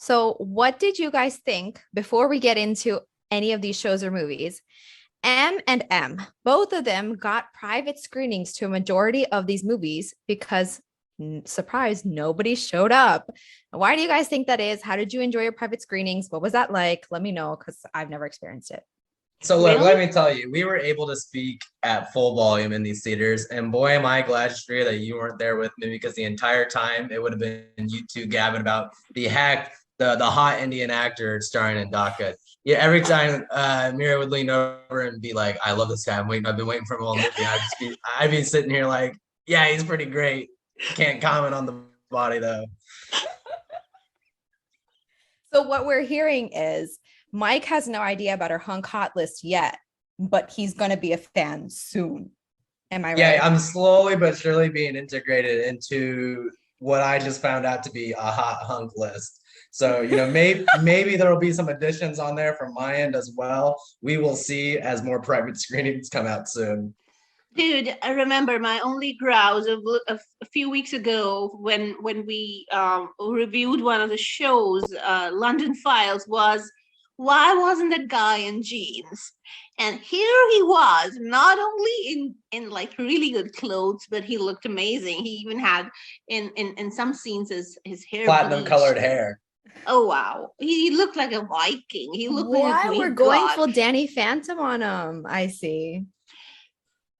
So, what did you guys think before we get into any of these shows or movies? M and M, both of them got private screenings to a majority of these movies because, surprise, nobody showed up. Why do you guys think that is? How did you enjoy your private screenings? What was that like? Let me know because I've never experienced it. So look, Really? let me tell you, we were able to speak at full volume in these theaters, and boy, am I glad, Shreya, that you weren't there with me because the entire time it would have been you two gabbing about the hot Indian actor starring in Dhaakad. Yeah, every time Mira would lean over and be like, "I love this guy. I've been waiting for him all movie." I'd be sitting here like, "Yeah, he's pretty great. Can't comment on the body though." So, what we're hearing is Mike has no idea about our hunk hot list yet, but he's going to be a fan soon. Am I Yeah, right? I'm slowly but surely being integrated into what I just found out to be a hot hunk list. So, maybe there will be some additions on there from my end as well. We will see as more private screenings come out soon. Dude, I remember my only grouse a few weeks ago when we reviewed one of the shows, London Files, was why wasn't that guy in jeans? And here he was, not only in like really good clothes, but he looked amazing. He even had in some scenes his hair Platinum bleached. colored hair. Oh wow, he looked like a Viking. He looked like a Why we're Greek going god. full Danny Phantom on him? I see.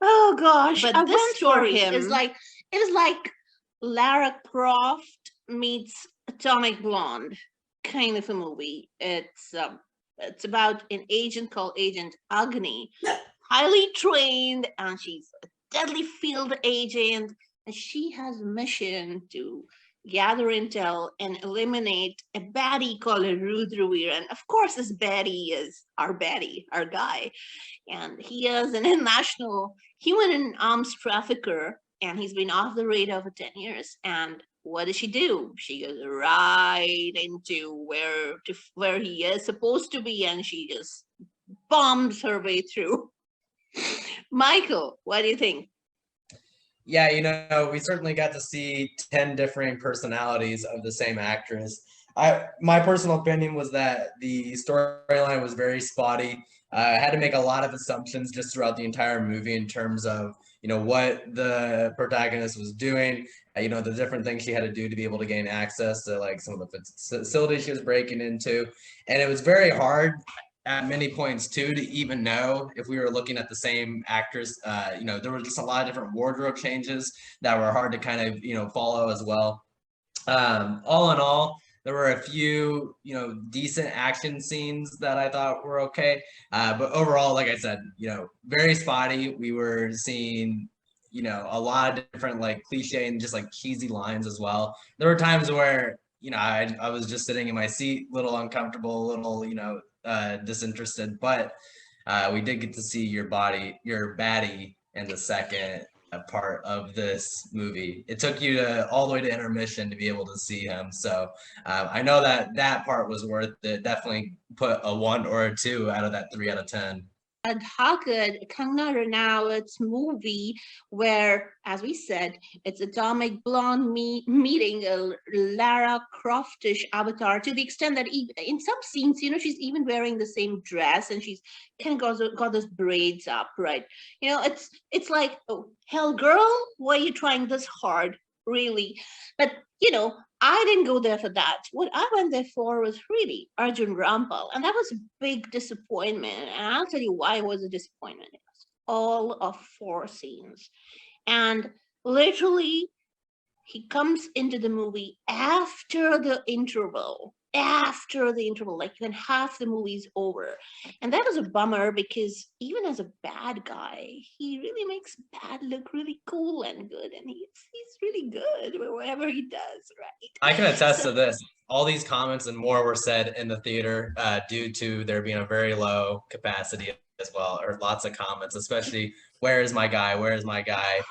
Oh gosh, But I this went for story him. is like It is like Lara Croft meets Atomic Blonde kind of a movie. It's about an agent called Agent Agni, highly trained, and she's a deadly field agent, and she has a mission to gather intel and eliminate a baddie called Rudravir. And of course, this baddie, our guy, and he is an international human and arms trafficker, and he's been off the radar for 10 years. And what does she do? She goes right into where he is supposed to be, and she just bombs her way through. Michael, what do you think? Yeah, we certainly got to see 10 differing personalities of the same actress. My personal opinion was that the storyline was very spotty. I had to make a lot of assumptions just throughout the entire movie in terms of, what the protagonist was doing, the different things she had to do to be able to gain access to like some of the facilities she was breaking into. And it was very hard at many points too to even know if we were looking at the same actress. There were just a lot of different wardrobe changes that were hard to kind of follow as well. All in all, there were a few decent action scenes that I thought were okay, but overall, like I said, very spotty. We were seeing a lot of different like cliche and just like cheesy lines as well. There were times where I was just sitting in my seat, little uncomfortable, little disinterested, but we did get to see your baddie in the second part of this movie. It took you all the way to intermission to be able to see him. So I know that part was worth it. Definitely put a 1 or a 2 out of that 3 out of 10. Dhaakad, Kangana Ranaut'S movie, where, as we said, it's Atomic Blonde meeting a Lara Croftish avatar to the extent that in some scenes, she's even wearing the same dress and she's kind of got those braids up, right? It's like, oh, hell, girl, why are you trying this hard? Really? But, I didn't go there for that. What I went there for was really Arjun Rampal, and that was a big disappointment. And I'll tell you why it was a disappointment. It was all of 4 scenes, and literally, he comes into the movie after the interval. After the interval, like when half the movie's over. And that was a bummer because even as a bad guy, he really makes bad look really cool and good. And he's really good whatever he does, right? I can attest So to this. All these comments and more were said in the theater due to there being a very low capacity as well, or lots of comments, especially "Where is my guy? Where is my guy?"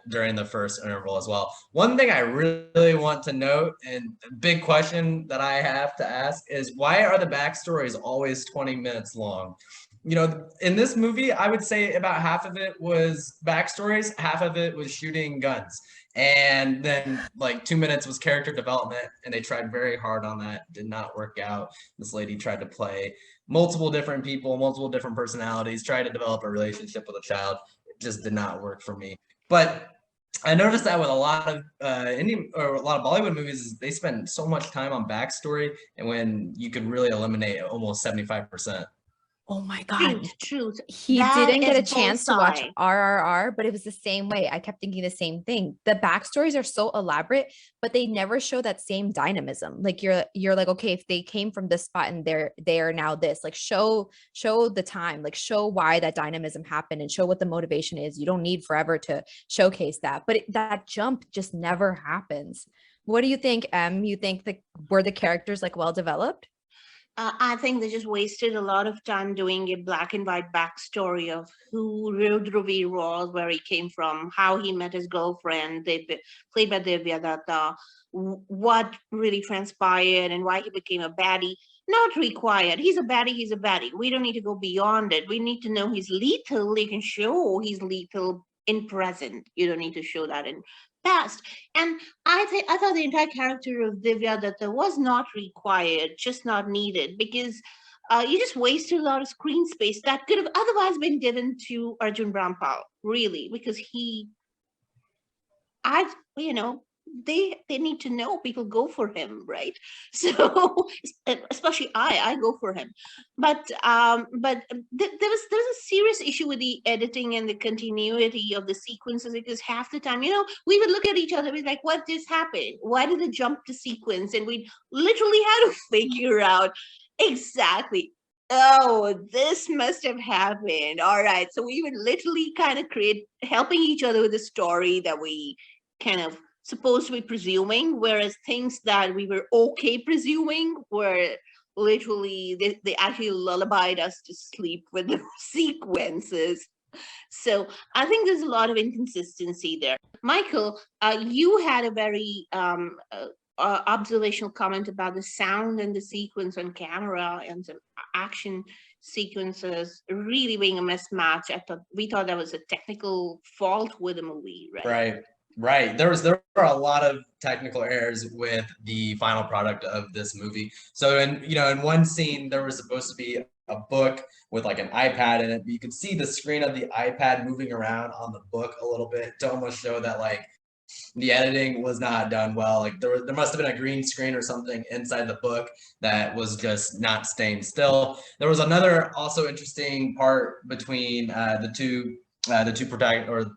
During the first interval as well. One thing I really want to note, and a big question that I have to ask, is why are the backstories always 20 minutes long? you know, in this movie, I would say about half of it was backstories, half of it was shooting guns. And then like 2 minutes was character development, and they tried very hard on that. Did not work out. This lady tried to play multiple different people, multiple different personalities, tried to develop a relationship with a child. It just did not work for me. But I noticed that with a lot of Indian or a lot of Bollywood movies, is they spend so much time on backstory, and when you could really eliminate almost 75%. Oh my God. Truth. He That didn't get is a chance to watch bullseye. RRR, but it was the same way. I kept thinking the same thing. The backstories are so elaborate, but they never show that same dynamism. Like you're like, okay, if they came from this spot and they are now this, like show the time, like show why that dynamism happened and show what the motivation is. You don't need forever to showcase that, but that jump just never happens. What do you think, Em? You think that were the characters like well developed? I think they just wasted a lot of time doing a black and white backstory of who Rudravir was, where he came from, how he met his girlfriend, played by Divya Datta, what really transpired and why he became a baddie. Not required. He's a baddie, he's a baddie. We don't need to go beyond it. We need to know he's lethal. They can show he's lethal in present. You don't need to show that in past. And I thought the entire character of Divya Datta was not required, just not needed, because you just wasted a lot of screen space that could have otherwise been given to Arjun Rampal, really, because you know, they need to know people go for him, right? So especially I go for him, but there was a serious issue with the editing and the continuity of the sequences, because half the time, you know, we would look at each other, we'd like, what just happened, why did it jump to sequence, and we literally had to figure out exactly, oh, this must have happened, all right. So we would literally kind of helping each other with a story that we kind of supposed to be presuming, whereas things that we were okay presuming were literally they actually lullabied us to sleep with the sequences. So I think there's a lot of inconsistency there. Michael, you had a very observational comment about the sound and the sequence on camera and some action sequences really being a mismatch. We thought that was a technical fault with the movie, right? Right. There were a lot of technical errors with the final product of this movie. So in one scene there was supposed to be a book with like an iPad in it, but you could see the screen of the iPad moving around on the book a little bit to almost show that like the editing was not done well. Like there must have been a green screen or something inside the book that was just not staying still. There was another also interesting part between the two protagonists, or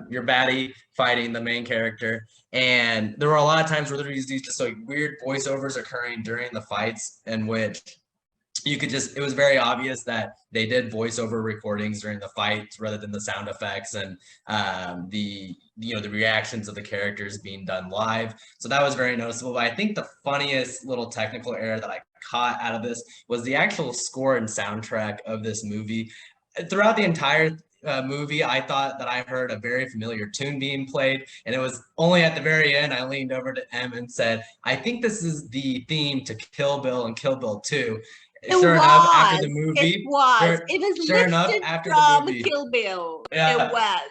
your baddie fighting the main character, and there were a lot of times where there was these just like weird voiceovers occurring during the fights, in which it was very obvious that they did voiceover recordings during the fights rather than the sound effects and the reactions of the characters being done live. So that was very noticeable. But I think the funniest little technical error that I caught out of this was the actual score and soundtrack of this movie. Throughout the entire movie, I thought that I heard a very familiar tune being played, and it was only at the very end I leaned over to Em and said, I think this is the theme to Kill Bill and Kill Bill 2. Sure enough, after the movie, it was sure enough, lifted after from the movie, Kill Bill. Yeah. It was.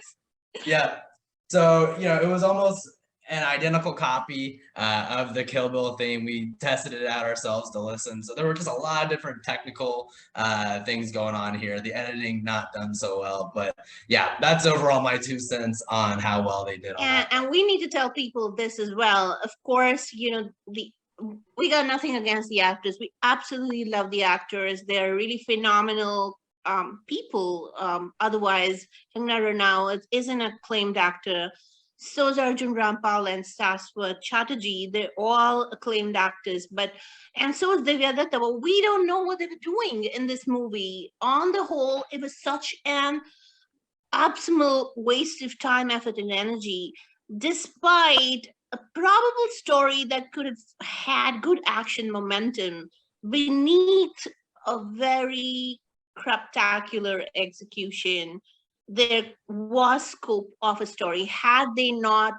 Yeah. So, it was almost an identical copy of the Kill Bill theme. We tested it out ourselves to listen. So there were just a lot of different technical things going on here. The editing not done so well, but yeah, that's overall my 2 cents on how well they did on that. And we need to tell people this as well. Of course, we got nothing against the actors. We absolutely love the actors. They're really phenomenal people. Otherwise, Kangana Ranaut is an acclaimed actor. So is Arjun Rampal and Saswat Chatterjee. They're all acclaimed actors, and so is Divya Datta. But we don't know what they were doing in this movie. On the whole, it was such an absolute waste of time, effort, and energy, despite a probable story that could have had good action momentum beneath a very craptacular execution. There was scope of a story. Had they not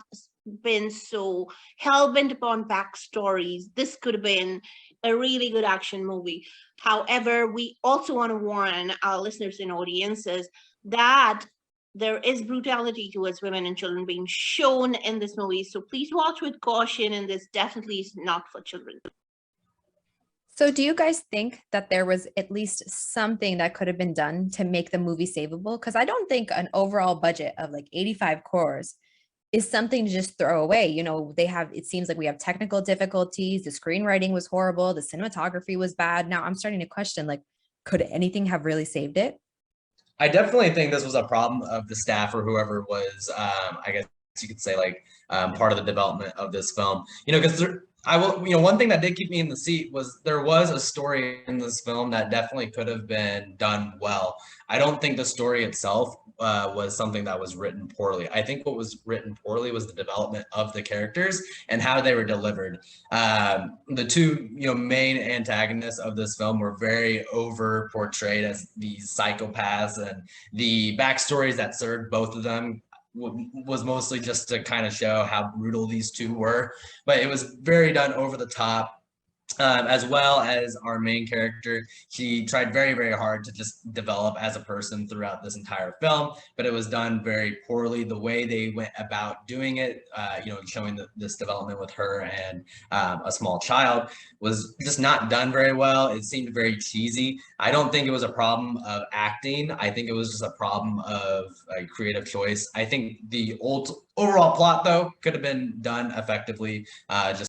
been so hell-bent upon backstories, this could have been a really good action movie. However, we also want to warn our listeners and audiences that there is brutality towards women and children being shown in this movie. So please watch with caution, and this definitely is not for children. So do you guys think that there was at least something that could have been done to make the movie savable? Because I don't think an overall budget of like 85 crores is something to just throw away. You know, it seems like we have technical difficulties. The screenwriting was horrible. The cinematography was bad. Now I'm starting to question, like, could anything have really saved it? I definitely think this was a problem of the staff or whoever was, I guess you could say, like, part of the development of this film. You know, because one thing that did keep me in the seat was there was a story in this film that definitely could have been done well. I don't think the story itself was something that was written poorly. I think what was written poorly was the development of the characters and how they were delivered. The two, main antagonists of this film were very over portrayed as these psychopaths, and the backstories that served both of them was mostly just to kind of show how brutal these two were, but it was very done over the top. As well as our main character, she tried very, very hard to just develop as a person throughout this entire film, but it was done very poorly. The way they went about doing it, showing this development with her and a small child was just not done very well. It seemed very cheesy. I don't think it was a problem of acting. I think it was just a problem of creative choice. I think the overall plot, though, could have been done effectively, just